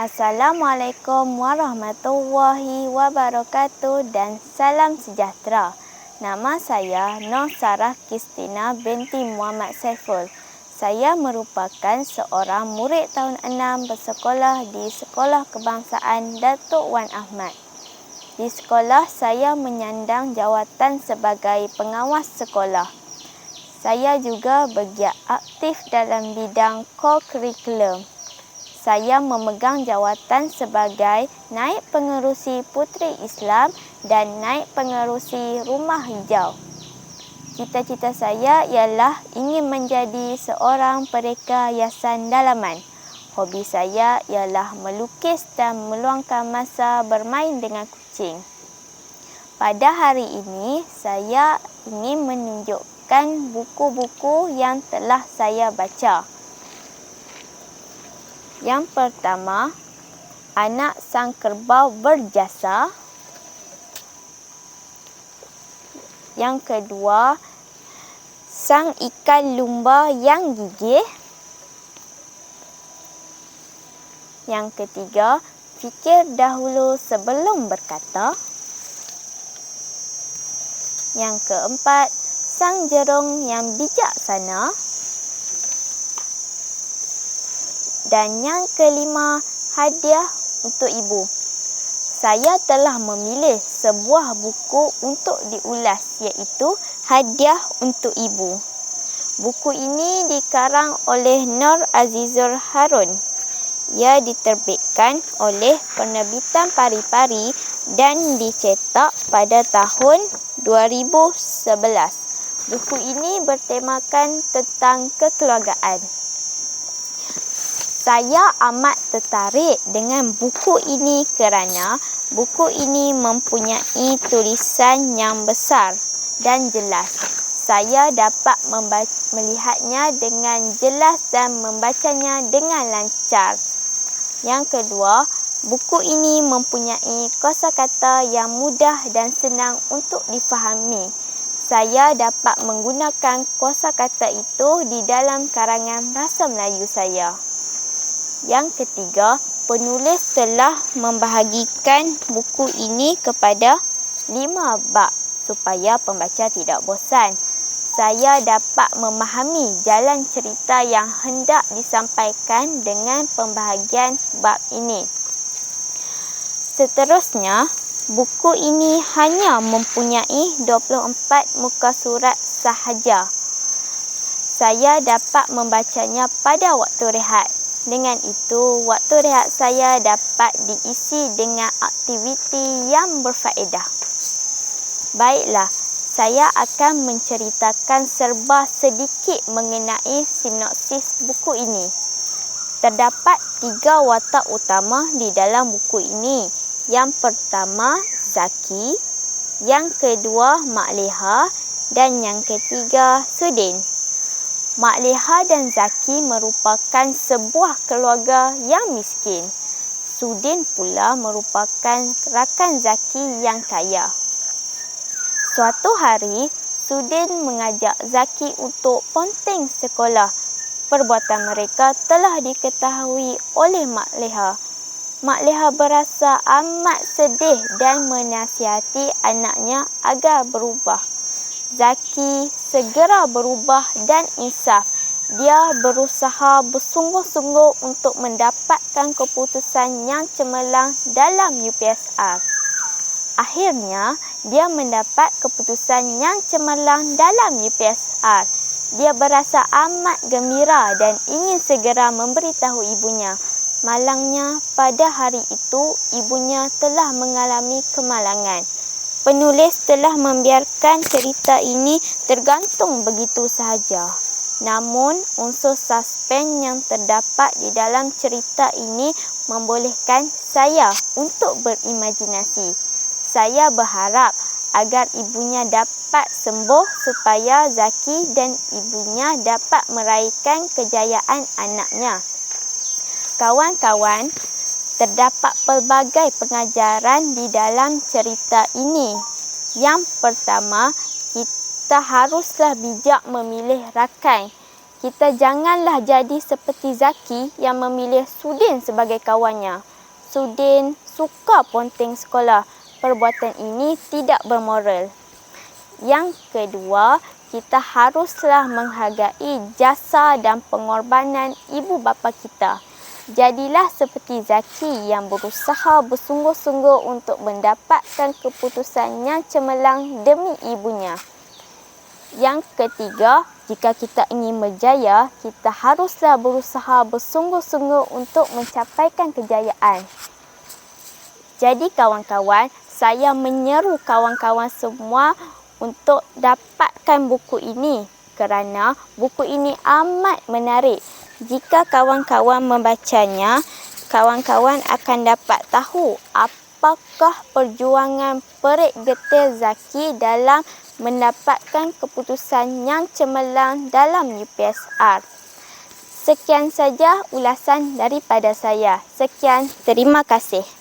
Assalamualaikum warahmatullahi wabarakatuh dan salam sejahtera. Nama saya Nur Sarah Kristina binti Muhammad Saiful. Saya merupakan seorang murid tahun 6 bersekolah di Sekolah Kebangsaan Datuk Wan Ahmad. Di sekolah, saya menyandang jawatan sebagai pengawas sekolah. Saya juga bergiat aktif dalam bidang co-curriculum. Saya memegang jawatan sebagai Naib Pengerusi Puteri Islam dan Naib Pengerusi Rumah Hijau. Cita-cita saya ialah ingin menjadi seorang pereka hiasan dalaman. Hobi saya ialah melukis dan meluangkan masa bermain dengan kucing. Pada hari ini, saya ingin menunjukkan buku-buku yang telah saya baca. Yang pertama, Anak Sang Kerbau Berjasa. Yang kedua, Sang Ikan Lumba Yang Gigih. Yang ketiga, Fikir Dahulu Sebelum Berkata. Yang keempat, Sang Jerung Yang Bijaksana. Dan yang kelima, hadiah untuk ibu. Saya telah memilih sebuah buku untuk diulas, iaitu Hadiah untuk Ibu. Buku ini dikarang oleh Nur Azizur Harun. Ia diterbitkan oleh Penerbitan Pari-Pari dan dicetak pada tahun 2011. Buku ini bertemakan tentang kekeluargaan. Saya amat tertarik dengan buku ini kerana buku ini mempunyai tulisan yang besar dan jelas. Saya dapat melihatnya dengan jelas dan membacanya dengan lancar. Yang kedua, buku ini mempunyai kosakata yang mudah dan senang untuk difahami. Saya dapat menggunakan kosakata itu di dalam karangan bahasa Melayu saya. Yang ketiga, penulis telah membahagikan buku ini kepada 5 bab supaya pembaca tidak bosan. Saya dapat memahami jalan cerita yang hendak disampaikan dengan pembahagian bab ini. Seterusnya, buku ini hanya mempunyai 24 muka surat sahaja. Saya dapat membacanya pada waktu rehat. Dengan itu, waktu rehat saya dapat diisi dengan aktiviti yang berfaedah. Baiklah, saya akan menceritakan serba sedikit mengenai sinopsis buku ini. Terdapat 3 watak utama di dalam buku ini. Yang pertama, Zaki. Yang kedua, Mak Leha. Dan yang ketiga, Sudin. Mak Leha dan Zaki merupakan sebuah keluarga yang miskin. Sudin pula merupakan rakan Zaki yang kaya. Suatu hari, Sudin mengajak Zaki untuk ponteng sekolah. Perbuatan mereka telah diketahui oleh Mak Leha. Mak Leha berasa amat sedih dan menasihati anaknya agar berubah. Zaki segera berubah dan insaf. Dia berusaha bersungguh-sungguh untuk mendapatkan keputusan yang cemerlang dalam UPSR. Akhirnya, dia mendapat keputusan yang cemerlang dalam UPSR. Dia berasa amat gembira dan ingin segera memberitahu ibunya. Malangnya, pada hari itu, ibunya telah mengalami kemalangan. Penulis telah membiarkan cerita ini tergantung begitu sahaja. Namun, unsur suspense yang terdapat di dalam cerita ini membolehkan saya untuk berimajinasi. Saya berharap agar ibunya dapat sembuh supaya Zaki dan ibunya dapat meraihkan kejayaan anaknya. Kawan-kawan, terdapat pelbagai pengajaran di dalam cerita ini. Yang pertama, kita haruslah bijak memilih rakan. Kita janganlah jadi seperti Zaki yang memilih Sudin sebagai kawannya. Sudin suka ponteng sekolah. Perbuatan ini tidak bermoral. Yang kedua, kita haruslah menghargai jasa dan pengorbanan ibu bapa kita. Jadilah seperti Zaki yang berusaha bersungguh-sungguh untuk mendapatkan keputusan yang cemerlang demi ibunya. Yang ketiga, jika kita ingin berjaya, kita haruslah berusaha bersungguh-sungguh untuk mencapaikan kejayaan. Jadi kawan-kawan, saya menyeru kawan-kawan semua untuk dapatkan buku ini kerana buku ini amat menarik. Jika kawan-kawan membacanya, kawan-kawan akan dapat tahu apakah perjuangan perik getih Zaki dalam mendapatkan keputusan yang cemerlang dalam UPSR. Sekian saja ulasan daripada saya. Sekian, terima kasih.